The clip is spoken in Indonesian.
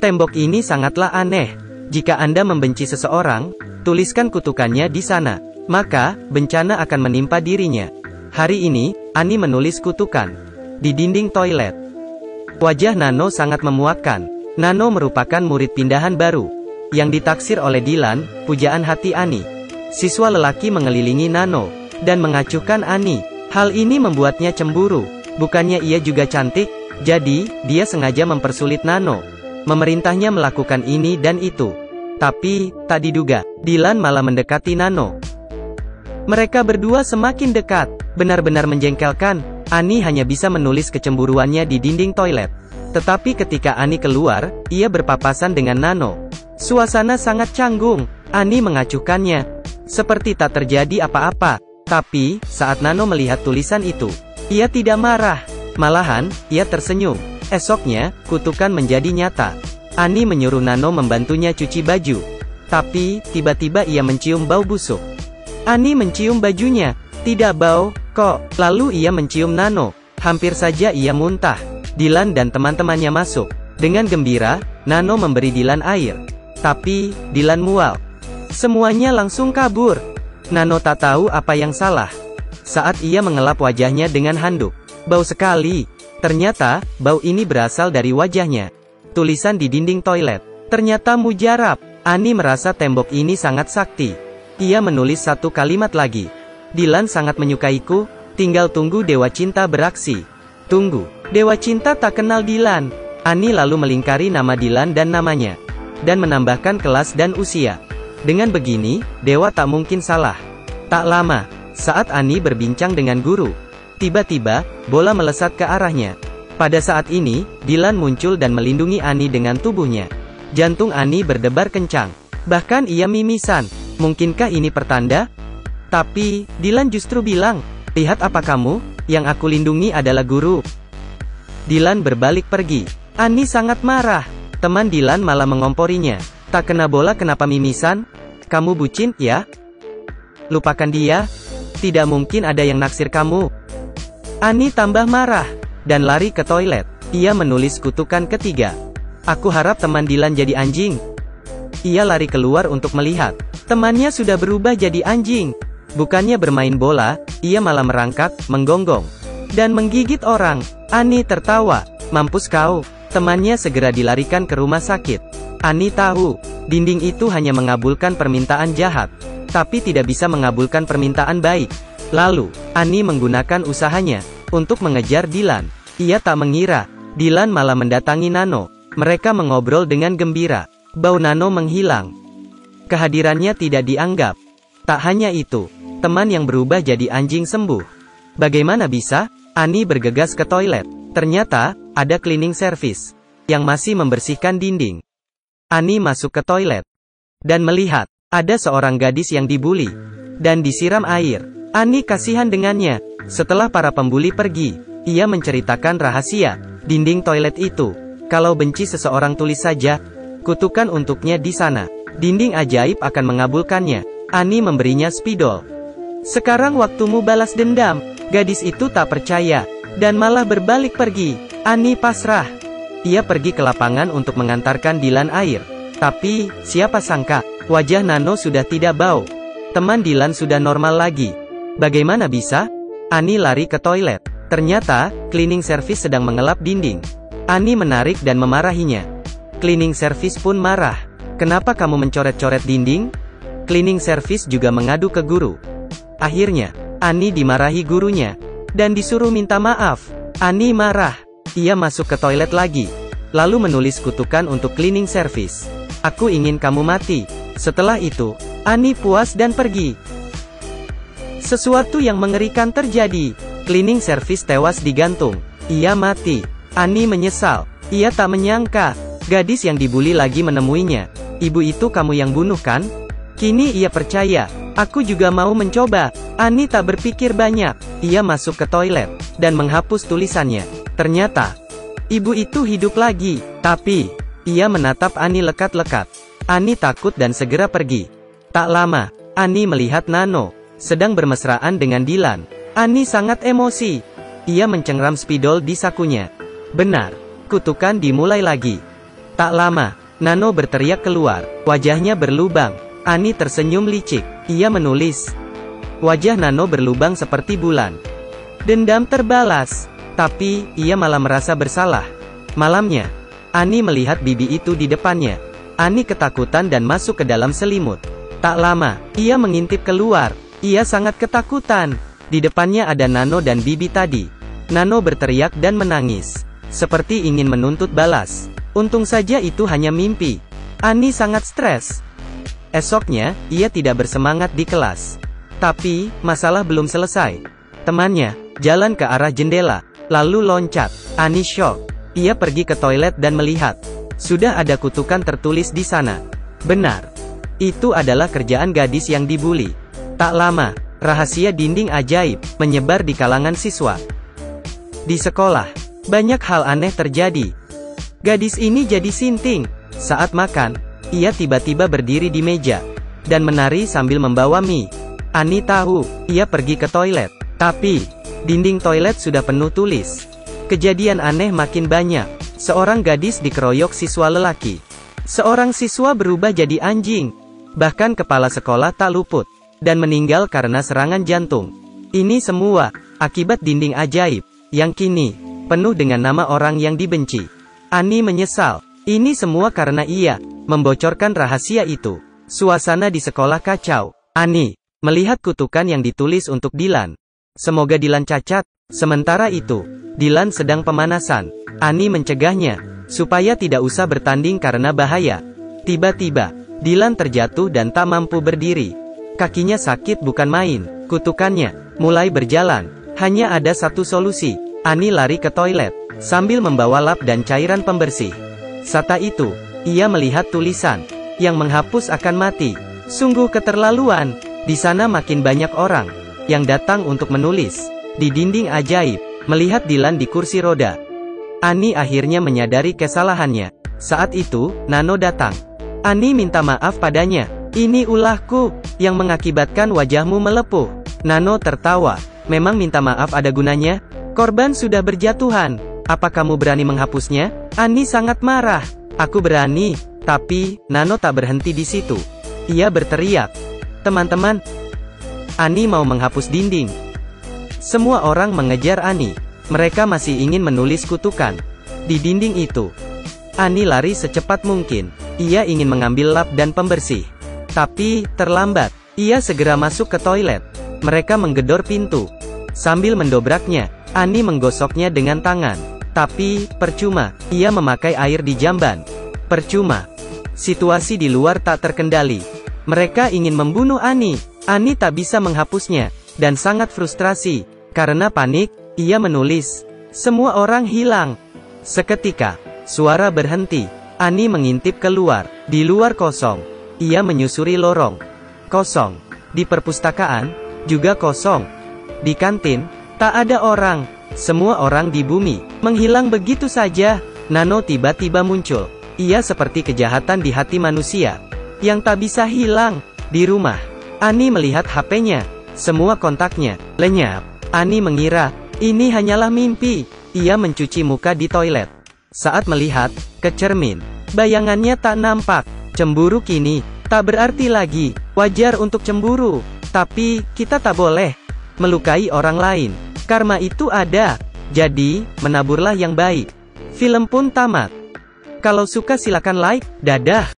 Tembok ini sangatlah aneh. Jika Anda membenci seseorang, tuliskan kutukannya di sana. Maka, bencana akan menimpa dirinya. Hari ini, Ani menulis kutukan di dinding toilet. Wajah Nano sangat memuakkan. Nano merupakan murid pindahan baru yang ditaksir oleh Dylan, pujaan hati Ani. Siswa lelaki mengelilingi Nano dan mengacuhkan Ani. Hal ini membuatnya cemburu. Bukannya ia juga cantik? Jadi, dia sengaja mempersulit Nano. Memerintahnya melakukan ini dan itu. Tapi, tak diduga, Dylan malah mendekati Nano. Mereka berdua semakin dekat. Benar-benar menjengkelkan. Ani hanya bisa menulis kecemburuannya di dinding toilet. Tetapi ketika Ani keluar, ia berpapasan dengan Nano. Suasana sangat canggung. Ani mengacuhkannya. Seperti tak terjadi apa-apa. Tapi, saat Nano melihat tulisan itu, ia tidak marah. Malahan, ia tersenyum. Esoknya, kutukan menjadi nyata. Ani menyuruh Nano membantunya cuci baju. Tapi, tiba-tiba ia mencium bau busuk. Ani mencium bajunya. Tidak bau, kok. Lalu ia mencium Nano. Hampir saja ia muntah. Dylan dan teman-temannya masuk. Dengan gembira, Nano memberi Dylan air. Tapi, Dylan mual. Semuanya langsung kabur. Nano tak tahu apa yang salah. Saat ia mengelap wajahnya dengan handuk. Bau sekali. Ternyata, bau ini berasal dari wajahnya. Tulisan di dinding toilet. Ternyata mujarab. Ani merasa tembok ini sangat sakti. Ia menulis satu kalimat lagi. Dylan sangat menyukaiku, tinggal tunggu Dewa Cinta beraksi. Tunggu. Dewa Cinta tak kenal Dylan. Ani lalu melingkari nama Dylan dan namanya. Dan menambahkan kelas dan usia. Dengan begini, Dewa tak mungkin salah. Tak lama, saat Ani berbincang dengan guru. Tiba-tiba, bola melesat ke arahnya. Pada saat ini, Dylan muncul dan melindungi Ani dengan tubuhnya. Jantung Ani berdebar kencang. Bahkan ia mimisan. Mungkinkah ini pertanda? Tapi, Dylan justru bilang, lihat apa kamu, yang aku lindungi adalah guru. Dylan berbalik pergi. Ani sangat marah. Teman Dylan malah mengomporinya. Tak kena bola kenapa mimisan? Kamu bucin, ya? Lupakan dia. Tidak mungkin ada yang naksir kamu. Ani tambah marah, dan lari ke toilet. Ia menulis kutukan ketiga. Aku harap teman Dylan jadi anjing. Ia lari keluar untuk melihat. Temannya sudah berubah jadi anjing. Bukannya bermain bola, ia malah merangkak, menggonggong, dan menggigit orang. Ani tertawa. Mampus kau. Temannya segera dilarikan ke rumah sakit. Ani tahu, dinding itu hanya mengabulkan permintaan jahat, tapi tidak bisa mengabulkan permintaan baik. Lalu, Ani menggunakan usahanya untuk mengejar Dylan. Ia tak mengira, Dylan malah mendatangi Nano. Mereka mengobrol dengan gembira. Bau Nano menghilang. Kehadirannya tidak dianggap. Tak hanya itu, teman yang berubah jadi anjing sembuh. Bagaimana bisa? Ani bergegas ke toilet. Ternyata, ada cleaning service yang masih membersihkan dinding. Ani masuk ke toilet dan melihat, ada seorang gadis yang dibuli dan disiram air. Ani kasihan dengannya. Setelah para pembuli pergi, ia menceritakan rahasia dinding toilet itu. Kalau benci seseorang tulis saja kutukan untuknya di sana. Dinding ajaib akan mengabulkannya. Ani memberinya spidol. Sekarang waktumu balas dendam. Gadis itu tak percaya dan malah berbalik pergi. Ani pasrah. Ia pergi ke lapangan untuk mengantarkan Dylan air. Tapi, siapa sangka, wajah Nano sudah tidak bau. Teman Dylan sudah normal lagi. Bagaimana bisa? Ani lari ke toilet. Ternyata, cleaning service sedang mengelap dinding. Ani menarik dan memarahinya. Cleaning service pun marah. Kenapa kamu mencoret-coret dinding? Cleaning service juga mengadu ke guru. Akhirnya, Ani dimarahi gurunya. Dan disuruh minta maaf. Ani marah. Ia masuk ke toilet lagi. Lalu menulis kutukan untuk cleaning service. Aku ingin kamu mati. Setelah itu, Ani puas dan pergi. Sesuatu yang mengerikan terjadi. Cleaning service tewas digantung. Ia mati. Ani menyesal. Ia tak menyangka, gadis yang dibuli lagi menemuinya. Ibu itu kamu yang bunuh kan? Kini ia percaya. Aku juga mau mencoba. Ani tak berpikir banyak. Ia masuk ke toilet dan menghapus tulisannya. Ternyata, ibu itu hidup lagi. Tapi, ia menatap Ani lekat-lekat. Ani takut dan segera pergi. Tak lama, Ani melihat Nano sedang bermesraan dengan Dylan. Ani sangat emosi. Ia mencengram spidol di sakunya. Benar, kutukan dimulai lagi. Tak lama, Nano berteriak keluar. Wajahnya berlubang. Ani tersenyum licik. Ia menulis. Wajah Nano berlubang seperti bulan. Dendam terbalas. Tapi, ia malah merasa bersalah. Malamnya, Ani melihat bibi itu di depannya. Ani ketakutan dan masuk ke dalam selimut. Tak lama, ia mengintip keluar. Ia sangat ketakutan. Di depannya ada Nano dan bibi tadi. Nano berteriak dan menangis. Seperti ingin menuntut balas. Untung saja itu hanya mimpi. Ani sangat stres. Esoknya, ia tidak bersemangat di kelas. Tapi, masalah belum selesai. Temannya jalan ke arah jendela, lalu loncat. Ani shock. Ia pergi ke toilet dan melihat. Sudah ada kutukan tertulis di sana. Benar. Itu adalah kerjaan gadis yang dibuli. Tak lama, rahasia dinding ajaib menyebar di kalangan siswa. Di sekolah, banyak hal aneh terjadi. Gadis ini jadi sinting. Saat makan, ia tiba-tiba berdiri di meja dan menari sambil membawa mie. Ani tahu, ia pergi ke toilet. Tapi, dinding toilet sudah penuh tulis. Kejadian aneh makin banyak. Seorang gadis dikeroyok siswa lelaki. Seorang siswa berubah jadi anjing. Bahkan kepala sekolah tak luput dan meninggal karena serangan jantung. Ini semua akibat dinding ajaib yang kini penuh dengan nama orang yang dibenci. Ani menyesal. Ini semua karena ia membocorkan rahasia itu. Suasana di sekolah kacau. Ani melihat kutukan yang ditulis untuk Dilan. Semoga Dilan cacat. Sementara itu, Dilan sedang pemanasan. Ani mencegahnya supaya tidak usah bertanding karena bahaya. Tiba-tiba, Dilan terjatuh dan tak mampu berdiri. Kakinya sakit bukan main. Kutukannya mulai berjalan. Hanya ada satu solusi. Ani lari ke toilet sambil membawa lap dan cairan pembersih. Saat itu, ia melihat tulisan yang menghapus akan mati. Sungguh keterlaluan. Di sana makin banyak orang yang datang untuk menulis. Di dinding ajaib, melihat Dilan di kursi roda. Ani akhirnya menyadari kesalahannya. Saat itu, Nano datang. Ani minta maaf padanya. Ini ulahku yang mengakibatkan wajahmu melepuh. Nano tertawa. Memang minta maaf ada gunanya? Korban sudah berjatuhan. Apa kamu berani menghapusnya? Ani sangat marah. Aku berani. Tapi, Nano tak berhenti di situ. Ia berteriak. Teman-teman, Ani mau menghapus dinding. Semua orang mengejar Ani. Mereka masih ingin menulis kutukan di dinding itu. Ani lari secepat mungkin. Ia ingin mengambil lap dan pembersih. Tapi, terlambat. Ia segera masuk ke toilet. Mereka menggedor pintu. Sambil mendobraknya, Ani menggosoknya dengan tangan. Tapi, percuma. Ia memakai air di jamban. Percuma. Situasi di luar tak terkendali. Mereka ingin membunuh Ani. Ani tak bisa menghapusnya. Dan sangat frustrasi. Karena panik, ia menulis. Semua orang hilang. Seketika, suara berhenti. Ani mengintip keluar. Di luar kosong. Ia menyusuri lorong. Kosong. Di perpustakaan, juga kosong. Di kantin, tak ada orang. Semua orang di bumi menghilang begitu saja. Nano tiba-tiba muncul. Ia seperti kejahatan di hati manusia yang tak bisa hilang. Di rumah, Ani melihat HP-nya. Semua kontaknya lenyap. Ani mengira ini hanyalah mimpi. Ia mencuci muka di toilet. Saat melihat ke cermin, bayangannya tak nampak. Cemburu kini tak berarti lagi. Wajar untuk cemburu, tapi kita tak boleh melukai orang lain. Karma itu ada. Jadi, menaburlah yang baik. Film pun tamat. Kalau suka silakan like. Dadah.